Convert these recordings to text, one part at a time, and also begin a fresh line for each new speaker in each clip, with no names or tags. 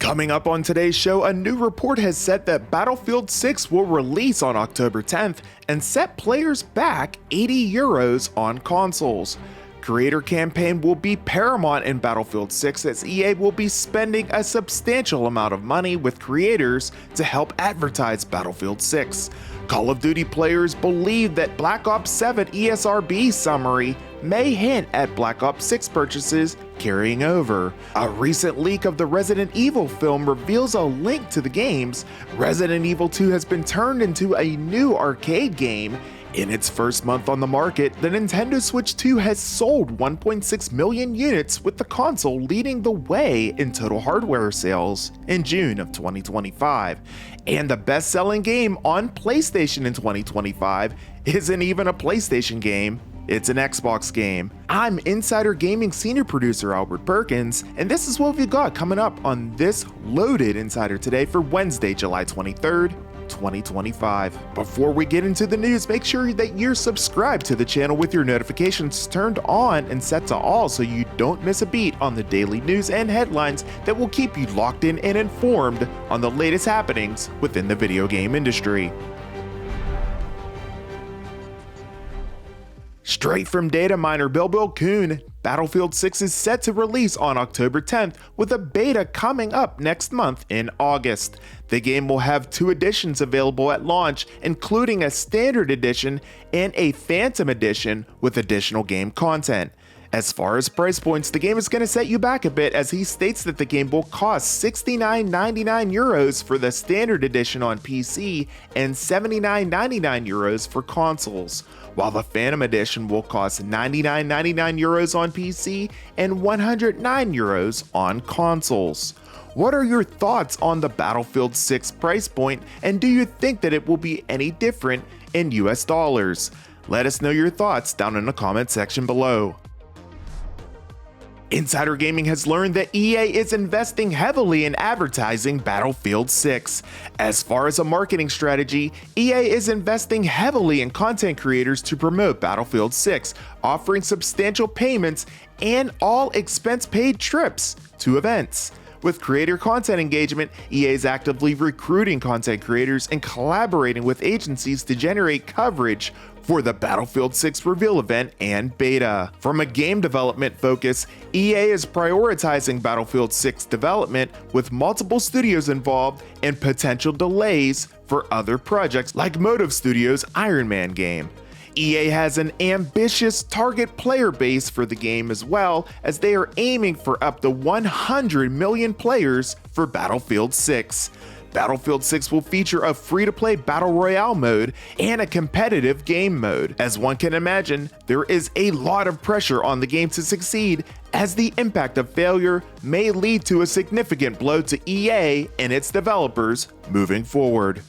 Coming up on today's show, a new report has said that Battlefield 6 will release on October 10th and set players back €80 on consoles. Creator campaign will be paramount in Battlefield 6 as EA will be spending a substantial amount of money with creators to help advertise Battlefield 6. Call of Duty players believe that Black Ops 7 ESRB summary may hint at Black Ops 6 purchases carrying over. A recent leak of the Resident Evil film reveals a link to the games. Resident Evil 2 has been turned into a new arcade game. In its first month on the market, the Nintendo Switch 2 has sold 1.6 million units, with the console leading the way in total hardware sales in June of 2025. And the best-selling game on PlayStation in 2025 isn't even a PlayStation game, it's an Xbox game. I'm Insider Gaming Senior Producer Albert Perkins, and this is what we've got coming up on this loaded Insider Today for Wednesday, July 23rd, 2025. Before we get into the news, make sure that you're subscribed to the channel with your notifications turned on and set to all so you don't miss a beat on the daily news and headlines that will keep you locked in and informed on the latest happenings within the video game industry. Straight from data miner Bilbo Kuhn, Battlefield 6 is set to release on October 10th, with a beta coming up next month in August. The game will have 2 editions available at launch, including a standard edition and a Phantom edition with additional game content. As far as price points, the game is going to set you back a bit, as he states that the game will cost €69.99 for the standard edition on PC and €79.99 for consoles, while the Phantom edition will cost €99.99 on PC and €109 on consoles. What are your thoughts on the Battlefield 6 price point, and do you think that it will be any different in US dollars? Let us know your thoughts down in the comment section below. Insider Gaming has learned that EA is investing heavily in advertising Battlefield 6. As far as a marketing strategy, EA is investing heavily in content creators to promote Battlefield 6, offering substantial payments and all expense-paid trips to events. With creator content engagement, EA is actively recruiting content creators and collaborating with agencies to generate coverage for the Battlefield 6 reveal event and beta. From a game development focus, EA is prioritizing Battlefield 6 development, with multiple studios involved and potential delays for other projects like Motive Studios' Iron Man game. EA has an ambitious target player base for the game, as well as they are aiming for up to 100 million players for Battlefield 6. Battlefield 6 will feature a free-to-play Battle Royale mode and a competitive game mode. As one can imagine, there is a lot of pressure on the game to succeed, as the impact of failure may lead to a significant blow to EA and its developers moving forward.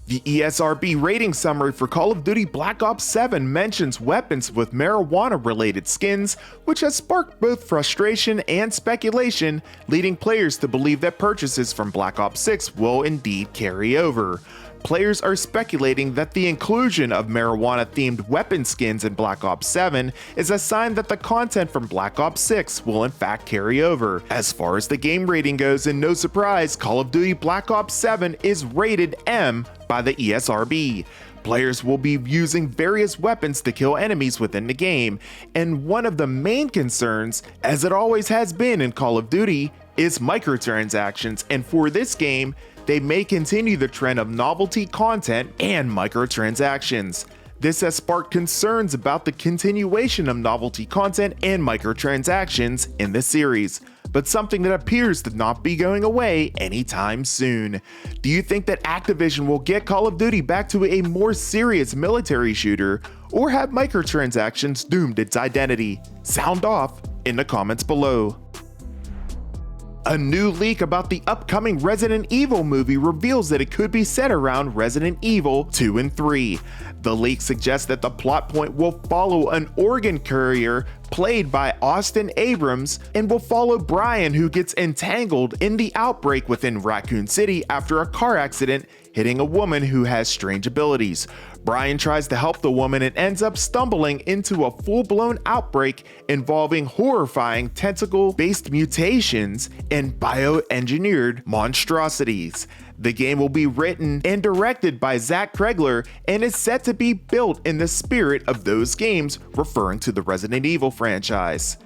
The ESRB rating summary for Call of Duty Black Ops 7 mentions weapons with marijuana-related skins, which has sparked both frustration and speculation, leading players to believe that purchases from Black Ops 6 will indeed carry over. Players are speculating that the inclusion of marijuana-themed weapon skins in Black Ops 7 is a sign that the content from Black Ops 6 will in fact carry over. As far as the game rating goes, and no surprise, Call of Duty Black Ops 7 is rated M by the ESRB. Players will be using various weapons to kill enemies within the game, and one of the main concerns, as it always has been in Call of Duty, is microtransactions, and for this game, they may continue the trend of novelty content and microtransactions. This has sparked concerns about the continuation of novelty content and microtransactions in the series, but something that appears to not be going away anytime soon. Do you think that Activision will get Call of Duty back to a more serious military shooter, or have microtransactions doomed its identity? Sound off in the comments below. A new leak about the upcoming Resident Evil movie reveals that it could be set around Resident Evil 2 and 3. The leak suggests that the plot point will follow an organ courier played by Austin Abrams, and will follow Brian, who gets entangled in the outbreak within Raccoon City after a car accident hitting a woman who has strange abilities. Brian tries to help the woman and ends up stumbling into a full-blown outbreak involving horrifying tentacle-based mutations and bioengineered monstrosities. The game will be written and directed by Zach Kregler and is set to be built in the spirit of those games, referring to the Resident Evil franchise.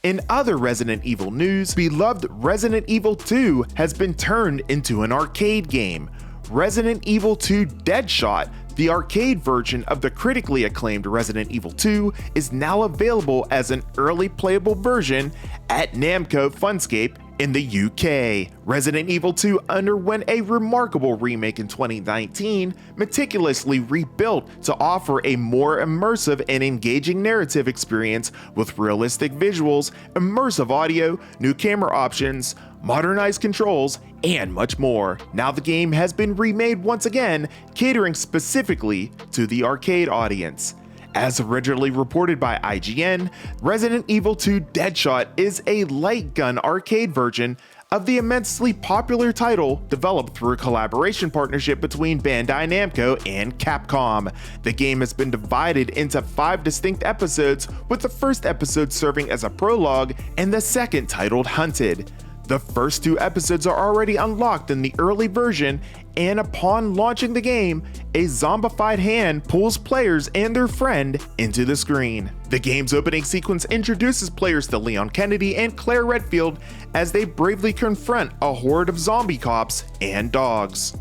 In other Resident Evil news, beloved Resident Evil 2 has been turned into an arcade game. Resident Evil 2 Deadshot, the arcade version of the critically acclaimed Resident Evil 2, is now available as an early playable version at Namco Funscape in the UK. Resident Evil 2 underwent a remarkable remake in 2019, meticulously rebuilt to offer a more immersive and engaging narrative experience with realistic visuals, immersive audio, new camera options, modernized controls, and much more. Now the game has been remade once again, catering specifically to the arcade audience. As originally reported by IGN, Resident Evil 2 Deadshot is a light gun arcade version of the immensely popular title developed through a collaboration partnership between Bandai Namco and Capcom. The game has been divided into 5 distinct episodes, with the first episode serving as a prologue and the second titled Hunted. The first 2 episodes are already unlocked in the early version, and upon launching the game, a zombified hand pulls players and their friend into the screen. The game's opening sequence introduces players to Leon Kennedy and Claire Redfield as they bravely confront a horde of zombie cops and dogs.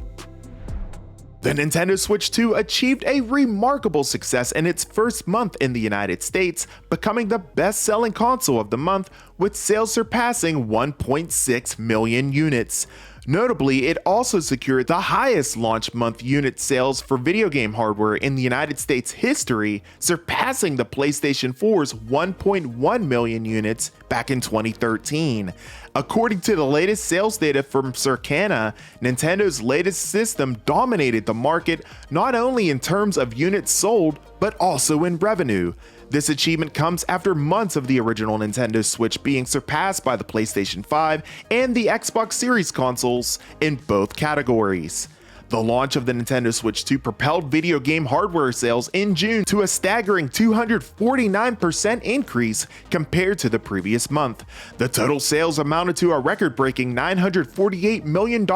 The Nintendo Switch 2 achieved a remarkable success in its first month in the United States, becoming the best-selling console of the month, with sales surpassing 1.6 million units. Notably, it also secured the highest launch month unit sales for video game hardware in the United States history, surpassing the PlayStation 4's 1.1 million units back in 2013. According to the latest sales data from Circana, Nintendo's latest system dominated the market not only in terms of units sold, but also in revenue. This achievement comes after months of the original Nintendo Switch being surpassed by the PlayStation 5 and the Xbox Series consoles in both categories. The launch of the Nintendo Switch 2 propelled video game hardware sales in June to a staggering 249% increase compared to the previous month. The total sales amounted to a record-breaking $948 million,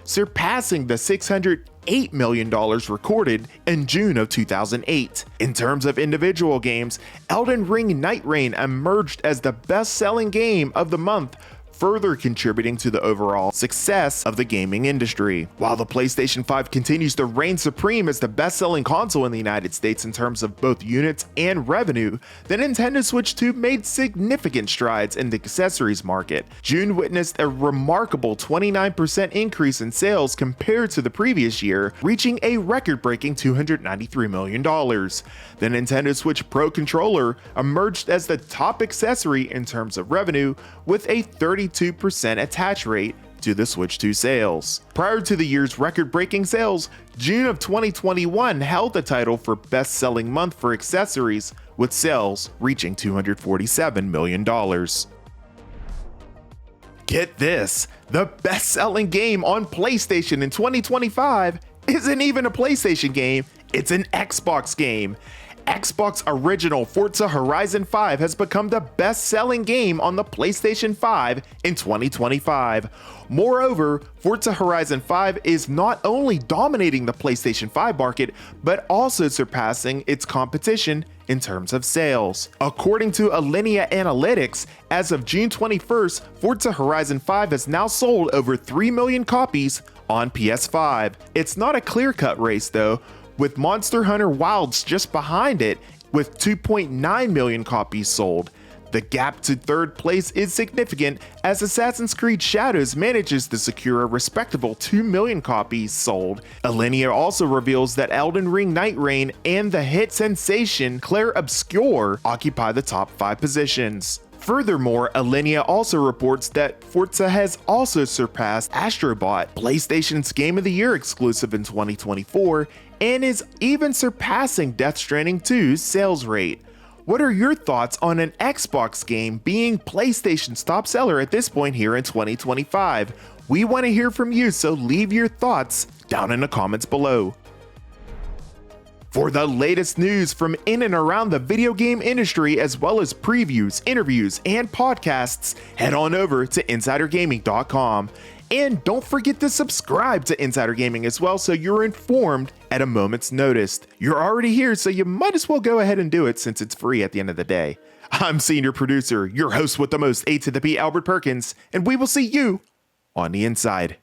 surpassing the $608 million recorded in June of 2008. In terms of individual games, Elden Ring Night Reign emerged as the best-selling game of the month, further contributing to the overall success of the gaming industry. While the PlayStation 5 continues to reign supreme as the best-selling console in the United States in terms of both units and revenue, the Nintendo Switch 2 made significant strides in the accessories market. June witnessed a remarkable 29% increase in sales compared to the previous year, reaching a record-breaking $293 million. The Nintendo Switch Pro controller emerged as the top accessory in terms of revenue, with a 32% attach rate to the Switch 2 sales. Prior to the year's record-breaking sales, June of 2021 held the title for best-selling month for accessories, with sales reaching $247 million. Get this, the best-selling game on PlayStation in 2025 isn't even a PlayStation game, it's an Xbox game. Xbox original Forza Horizon 5 has become the best-selling game on the PlayStation 5 in 2025. Moreover, Forza Horizon 5 is not only dominating the PlayStation 5 market, but also surpassing its competition in terms of sales. According to Alinea Analytics, as of June 21st, Forza Horizon 5 has now sold over 3 million copies on PS5. It's not a clear-cut race though, with Monster Hunter Wilds just behind it with 2.9 million copies sold. The gap to third place is significant as Assassin's Creed Shadows manages to secure a respectable 2 million copies sold. Alinea also reveals that Elden Ring Night Reign and the hit sensation Claire Obscure occupy the top 5 positions. Furthermore, Alinea also reports that Forza has also surpassed Astrobot, PlayStation's Game of the Year exclusive in 2024, and is even surpassing Death Stranding 2's sales rate. What are your thoughts on an Xbox game being PlayStation's top seller at this point here in 2025? We want to hear from you, so leave your thoughts down in the comments below. For the latest news from in and around the video game industry, as well as previews, interviews, and podcasts, head on over to InsiderGaming.com. And don't forget to subscribe to Insider Gaming as well, so you're informed at a moment's notice. You're already here, so you might as well go ahead and do it since it's free at the end of the day. I'm senior producer, your host with the most, A to the P, Albert Perkins, and we will see you on the inside.